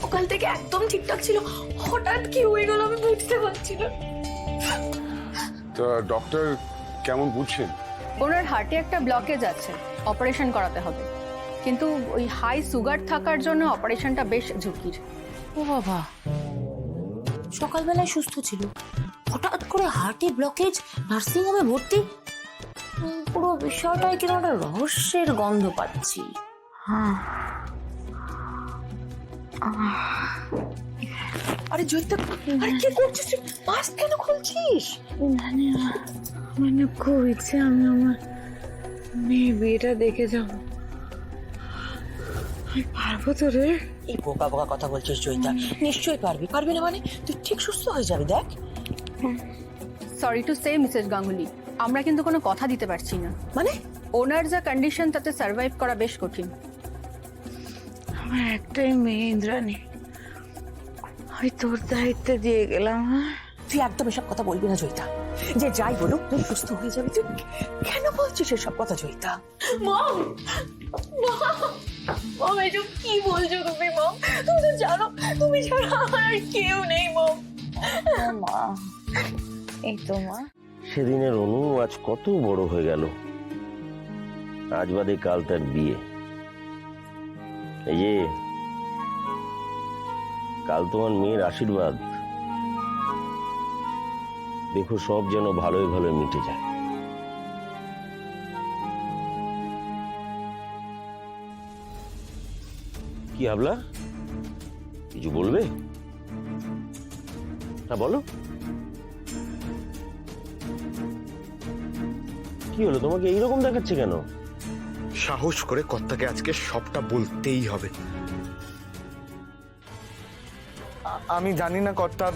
সকাল থেকে একদম ঠিকঠাক ছিল, হঠাৎ কি হয়ে গেল আমি বুঝতে পারছি না। তো ডক্টর কেমন বুঝছেন? ওনার হার্টে একটা ব্লকেজ আছে, অপারেশন করাতে হবে, কিন্তু ওই হাই সুগার থাকার জন্য অপারেশনটা বেশ ঝুঁকির। ও বাবা, সকালবেলায় সুস্থ ছিল, হঠাৎ করে হার্টে ব্লকেজ, নার্সিং হোমে ভর্তি। পুরো বিষয়টায় কিরকম একটা রহস্যের গন্ধ পাচ্ছি। আরে জয়িতা, আরে কি করছিস? মাস্ক কেন খুলছিস? মানে খুব ইচ্ছে আমি আমার মেয়ে বিয়েটা দেখে যাব। আমি পারবো তো রে? এই বোকা বোকা কথা বলছিস জয়িতা, নিশ্চয়ই পারবি। পারবি না মানে? তুই ঠিক সুস্থ হয়ে যাবি, দেখ। Sorry to say Mrs Ganguly, আমরা কিন্তু কোনো কথা দিতে পারছি না। মানে ওনার যা কন্ডিশন তাতে সার্ভাইভ করা বেশ কঠিন। আমার একটাই মেয়ে ইন্দ্রাণী, আমি তোর দায়িত্বে দিয়ে গেলাম। তুই একদম এসব কথা বলবি না জয়িতা। যে যাই বলুক তুই সুস্থ হয়ে যাবি। তুই কেন বলছিস এসব কথা জয়িতা? মম, মম এসব কি বলছো তুমি? মম, তুমি তো জানো তুমি ছাড়া আমার আর কেউ নেই। মম, মা, এই তো মা। সেদিনের অনু আজ কত বড় হয়ে গেল। আজ বাদে কাল তার বিয়ে। এই যে কাল তোমার মেয়ের আশীর্বাদ, দেখো সব যেন ভালোই ভালো মিটে যায়। কি হাবলা, কিছু বলবে? হ্যাঁ বলো, কি হলো? তোমাকে এইরকম দেখাচ্ছে কেন? সাহস করে কর্তাকে আজকে সবটা বলতেই হবে। আমি জানি না কর্তা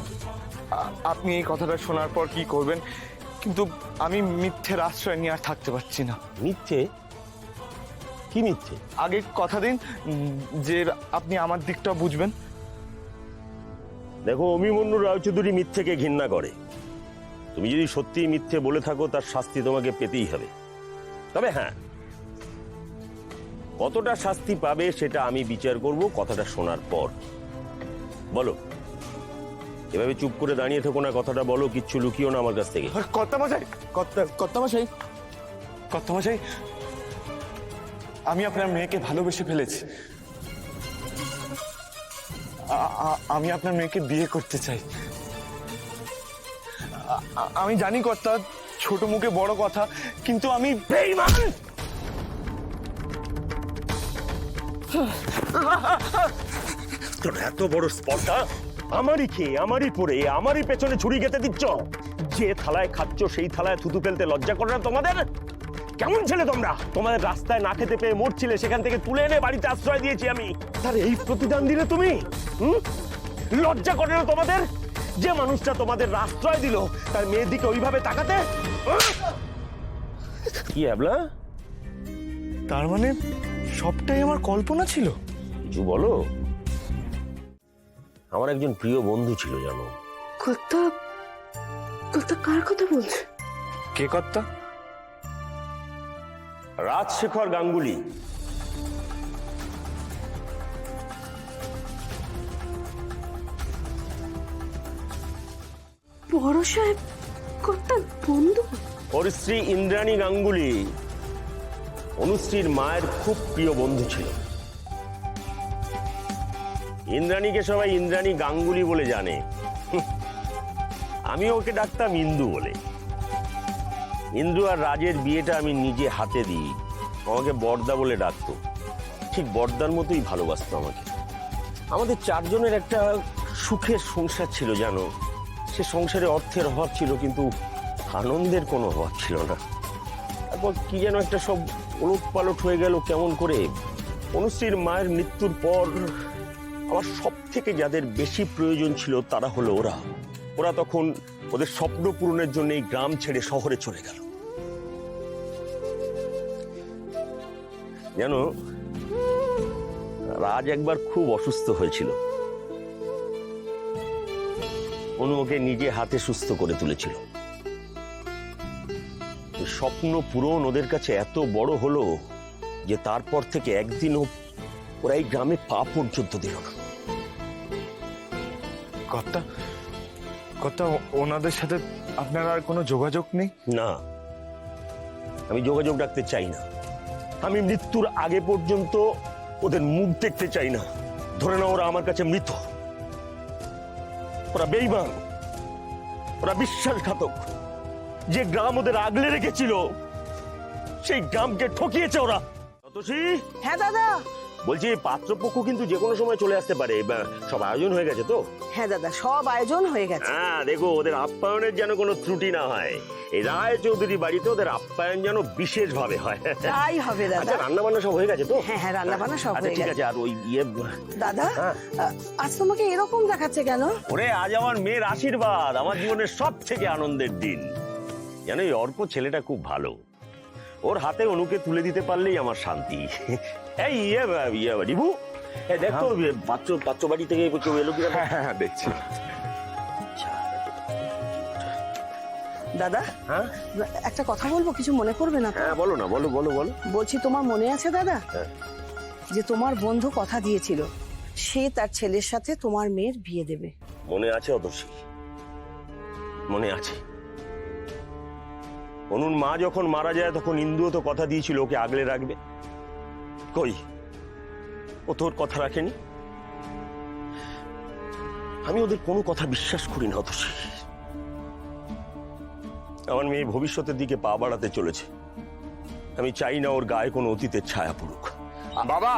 আপনি এই কথাটা শোনার পর কি করবেন, কিন্তু আমি মিথ্যের আশ্রয় নিয়ে আর থাকতে পারছি না। মিথ্যে? কি মিথ্যে? আগে কথা দিন যে আপনি আমার দিকটা বুঝবেন। দেখো, অভিমন্যু রায়চৌধুরী মিথ্যেকে ঘৃণা করে। তুমি যদি সত্যি মিথ্যে বলে থাকো তার শাস্তি তোমাকে পেতেই হবে। তবে হ্যাঁ, কতটা শাস্তি পাবে সেটা আমি বিচার করব কথাটা শোনার পর। বলো, এভাবে চুপ করে দাঁড়িয়ে থেকো না, কথাটা বলো, কিচ্ছু লুকিও না আমার কাছ থেকে। কর্তামশাই, কর্তামশাই, কর্তামশাই, আমি আপনার মেয়েকে ভালোবেসে ফেলেছি। আমি আপনার মেয়েকে বিয়ে করতে চাই। আমি জানি কর্তা, ছোট মুখে বড় কথা, কিন্তু আমি বেঈমান। তোর এত বড় স্পর্ধা, আমারই খেয়ে আমারই পরে আমারই পেছনে ছুরি গেতে দিচ্ছ। যে থালায় খাচ্ছ সেই থালায় থুতু ফেলতে লজ্জা করে না তোমাদের? কেমন ছেলে তোমরা? তোমাদের রাস্তায় না খেতে পেয়ে মরছিলে, সেখান থেকে তুলে এনে বাড়িতে আশ্রয় দিয়েছি আমি, তার এই প্রতিদান দিলে তুমি? লজ্জা করে না তোমাদের? যে মানুষটা তোমাদের আশ্রয় দিল তার মেয়ের দিকে ওইভাবে তাকাতে? কি habla? তার মানে সবটাই আমার কল্পনা ছিল? কিছু বলো। আমার একজন প্রিয় বন্ধু ছিল, জানো? কর্তা, কর্তা কার কথা বলছে? কে কর্তা? রাজশেখর গাঙ্গুলি। বড় সাহেব কর্তার বন্ধু? ওর স্ত্রী ইন্দ্রাণী গাঙ্গুলি অনুশ্রীর মায়ের খুব প্রিয় বন্ধু ছিল। ইন্দ্রাণীকে সবাই ইন্দ্রাণী গাঙ্গুলি বলে জানে। আমি ওকে ডাকতাম ইন্দু বলে। ইন্দু আর রাজের বিয়েটা আমি নিজে হাতে দিই। আমাকে বর্দা বলে ডাকতো, ঠিক বর্দার মতোই ভালোবাসতো আমাকে। আমাদের চারজনের একটা সুখের সংসার ছিল, জানো? সে সংসারে অর্থের অভাব ছিল, কিন্তু আনন্দের কোনো অভাব ছিল না। তারপর কি যেন একটা সব ওলট পালট হয়ে গেল কেমন করে। অনুশ্রীর মায়ের মৃত্যুর পর আমার সব থেকে যাদের বেশি প্রয়োজন ছিল তারা হলো ওরা। ওরা তখন ওদের স্বপ্ন পূরণের জন্য এই গ্রাম ছেড়ে শহরে চলে গেল। জানো, রাজ একবার খুব অসুস্থ হয়েছিল। অনু ওকে নিজে হাতে সুস্থ করে তুলেছিল। স্বপ্ন পূরণ ওদের কাছে এত বড় হলো যে তারপর থেকে একদিনও ওরা এই গ্রামে পা পর্যন্ত দিল না। কর্তা কর্তা ওনাদের সাথে আপনার আর কোনো যোগাযোগ নেই? না, আমি যোগাযোগ রাখতে চাই না। আমি মৃত্যুর আগে পর্যন্ত ওদের মুখ দেখতে চাই না। ধরে না ওরা আমার কাছে মৃত, ওরা বেঈমান, ওরা বিশ্বাসঘাতক। যে গ্রাম ওদের আগলে রেখেছিল সেই গ্রামকে ঠকিয়েছে ওরা। ততসী, হ্যাঁ দাদা। বলছি পাত্রপক্ষ কিন্তু যে কোনো সময় চলে আসতে পারে। সব আয়োজন হয়ে গেছে তো? হ্যাঁ দাদা, সব আয়োজন হয়ে গেছে। হ্যাঁ, দেখো ওদের আপ্যায়নের যেন কোনো ত্রুটি না হয়। এই রায় চৌধুরী বাড়িতে ওদের আপ্যায়ন যেন বিশেষ ভাবে হয়। তাই হবে দাদা। আচ্ছা, রান্না বান্না সব হয়ে গেছে তো? হ্যাঁ হ্যাঁ, রান্না বান্না সব আচ্ছা হয়ে ঠিক গেছে। আছে। আর ওই দাদা, হ্যাঁ। আজ তোমাকে এরকম দেখাচ্ছে কেন? ওরে, আজ আমার মেয়ের আশীর্বাদ, আমার জীবনের সব থেকে আনন্দের দিন। জানো, এই অর্ক ছেলেটা খুব ভালো। ওর হাতে অনুকে তুলে দিতে পারলেই আমার শান্তি। এই রিভু, দেখো পাত্র বাড়ি থেকে কেউ এলো কিনা? হ্যাঁ দেখছি। দাদা, হ্যাঁ একটা কথা বলবো, কিছু মনে করবে না তো? হ্যাঁ, বলো না, বলো বলো বলো। বলছি, তোমার মনে আছে দাদা হ্যাঁ। যে তোমার বন্ধু কথা দিয়েছিল সে তার ছেলের সাথে তোমার মেয়ের বিয়ে দেবে? মনে আছে অতসী, মনে আছে। অনুর মা যখন মারা যায় তখন ইন্দুও তো কথা দিয়েছিল ওকে আগলে রাখবে। কই, ও তোর কথা রাখেনি। আমি ওদের কোনো কথা বিশ্বাস করি না অতসী। আমার মেয়ে ভবিষ্যতের দিকে পা বাড়াতে চলেছে। আমি চাই না ওর গায়ে কোনো অতীতের ছায়া পড়ুক। বাবা,